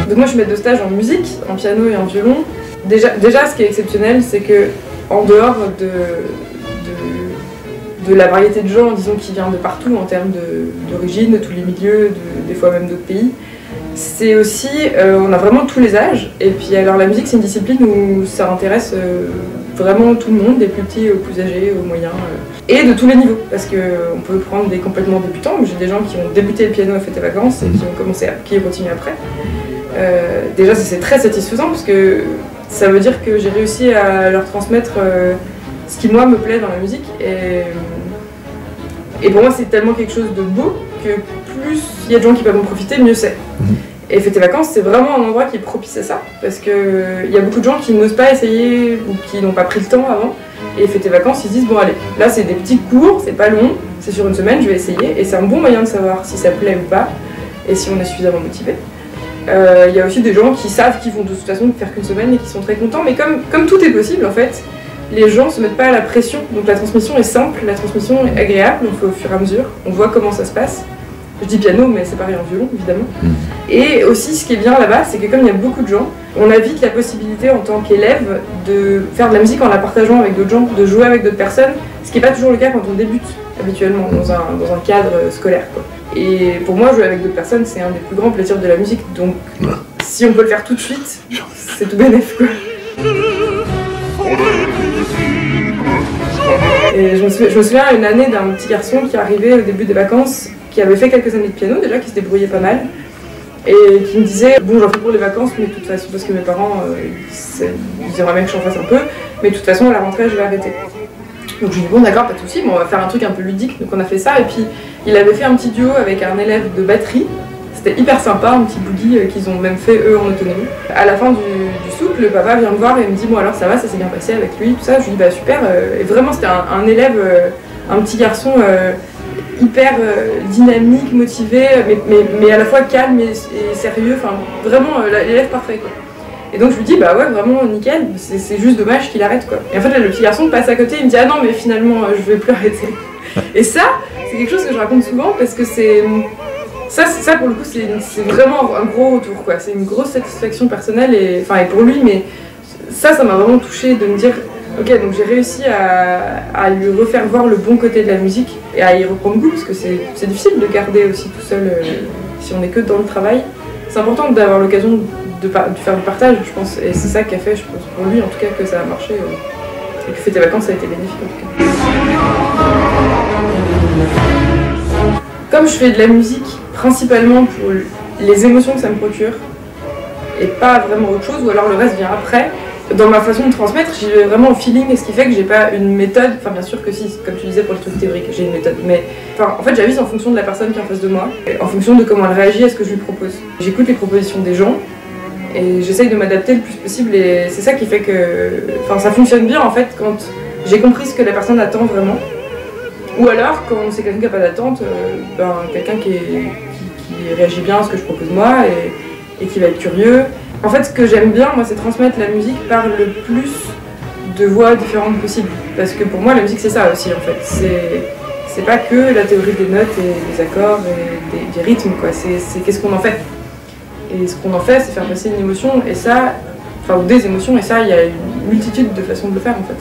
Donc moi je suis maître de stage en musique, en piano et en violon. Déjà ce qui est exceptionnel, c'est que en dehors de la variété de gens, disons, qui vient de partout en termes d'origine, de tous les milieux, des fois même d'autres pays, c'est aussi, on a vraiment tous les âges. Et puis alors la musique c'est une discipline où ça intéresse vraiment tout le monde, des plus petits aux plus âgés, aux moyens, et de tous les niveaux. Parce qu'on peut prendre des complètement débutants, mais j'ai des gens qui ont débuté le piano à Fêtes et Vacances et qui continuent après. Déjà c'est très satisfaisant parce que ça veut dire que j'ai réussi à leur transmettre ce qui moi me plaît dans la musique et pour moi c'est tellement quelque chose de beau que plus il y a de gens qui peuvent en profiter, mieux c'est. Et Fêtes et Vacances c'est vraiment un endroit qui est propice à ça parce qu'il y a beaucoup de gens qui n'osent pas essayer ou qui n'ont pas pris le temps avant et Fêtes et Vacances ils se disent bon allez, là c'est des petits cours, c'est pas long, c'est sur une semaine, je vais essayer et c'est un bon moyen de savoir si ça plaît ou pas et si on est suffisamment motivé. Il y a aussi des gens qui savent qu'ils vont de toute façon faire qu'une semaine et qui sont très contents, mais comme tout est possible en fait, les gens ne se mettent pas à la pression, donc la transmission est simple, la transmission est agréable, on fait au fur et à mesure, on voit comment ça se passe. Je dis piano, mais c'est pareil en violon évidemment. Et aussi ce qui est bien là-bas, c'est que comme il y a beaucoup de gens, on a vite la possibilité en tant qu'élève de faire de la musique en la partageant avec d'autres gens, de jouer avec d'autres personnes, ce qui n'est pas toujours le cas quand on débute habituellement dans un cadre scolaire, quoi. Et pour moi, jouer avec d'autres personnes, c'est un des plus grands plaisirs de la musique. Donc, si on peut le faire tout de suite, c'est tout bénef, quoi. Et je me souviens une année d'un petit garçon qui arrivait au début des vacances, qui avait fait quelques années de piano déjà, qui se débrouillait pas mal, et qui me disait bon, j'en fais pour les vacances, mais de toute façon, parce que mes parents, ils aimeraient bien que j'en fasse un peu, mais de toute façon, à la rentrée, je vais arrêter. Donc je lui ai dit bon d'accord, pas de soucis, bon, on va faire un truc un peu ludique, donc on a fait ça, et puis il avait fait un petit duo avec un élève de batterie, c'était hyper sympa, un petit boogie qu'ils ont même fait eux en autonomie. À la fin du souk, le papa vient me voir et me dit bon alors ça va, ça s'est bien passé avec lui, tout ça, je lui dis bah super, et vraiment c'était un élève, un petit garçon hyper dynamique, motivé, mais à la fois calme et sérieux, enfin vraiment l'élève parfait quoi. Et donc je lui dis bah ouais vraiment nickel, c'est juste dommage qu'il arrête quoi. Et en fait là, le petit garçon passe à côté, il me dit ah non mais finalement je vais plus arrêter. Et ça c'est quelque chose que je raconte souvent parce que ça pour le coup c'est vraiment un gros retour quoi. C'est une grosse satisfaction personnelle et pour lui, mais ça m'a vraiment touchée de me dire ok donc j'ai réussi à lui refaire voir le bon côté de la musique et à y reprendre goût parce que c'est difficile de garder aussi tout seul si on n'est que dans le travail. C'est important d'avoir l'occasion de faire du partage, je pense, et c'est ça qui a fait, je pense, pour lui en tout cas, que ça a marché et que Fêtes et Vacances ça a été bénéfique en tout cas. Comme je fais de la musique principalement pour les émotions que ça me procure et pas vraiment autre chose, ou alors le reste vient après, dans ma façon de transmettre, j'y vais vraiment au feeling, et ce qui fait que j'ai pas une méthode, enfin bien sûr que si, comme tu disais pour les trucs théoriques, j'ai une méthode, mais en fait j'avise en fonction de la personne qui est en face de moi, en fonction de comment elle réagit à ce que je lui propose. J'écoute les propositions des gens, et j'essaye de m'adapter le plus possible et c'est ça qui fait que ça fonctionne bien en fait quand j'ai compris ce que la personne attend vraiment. Ou alors quand c'est quelqu'un qui n'a pas d'attente, quelqu'un qui réagit bien à ce que je propose moi et qui va être curieux. En fait ce que j'aime bien moi c'est transmettre la musique par le plus de voix différentes possibles. Parce que pour moi la musique c'est ça aussi en fait. C'est pas que la théorie des notes et des accords et des rythmes quoi, c'est qu'est-ce qu'on en fait. Et ce qu'on en fait, c'est faire passer une émotion, et ça, ou des émotions, et ça, il y a une multitude de façons de le faire en fait.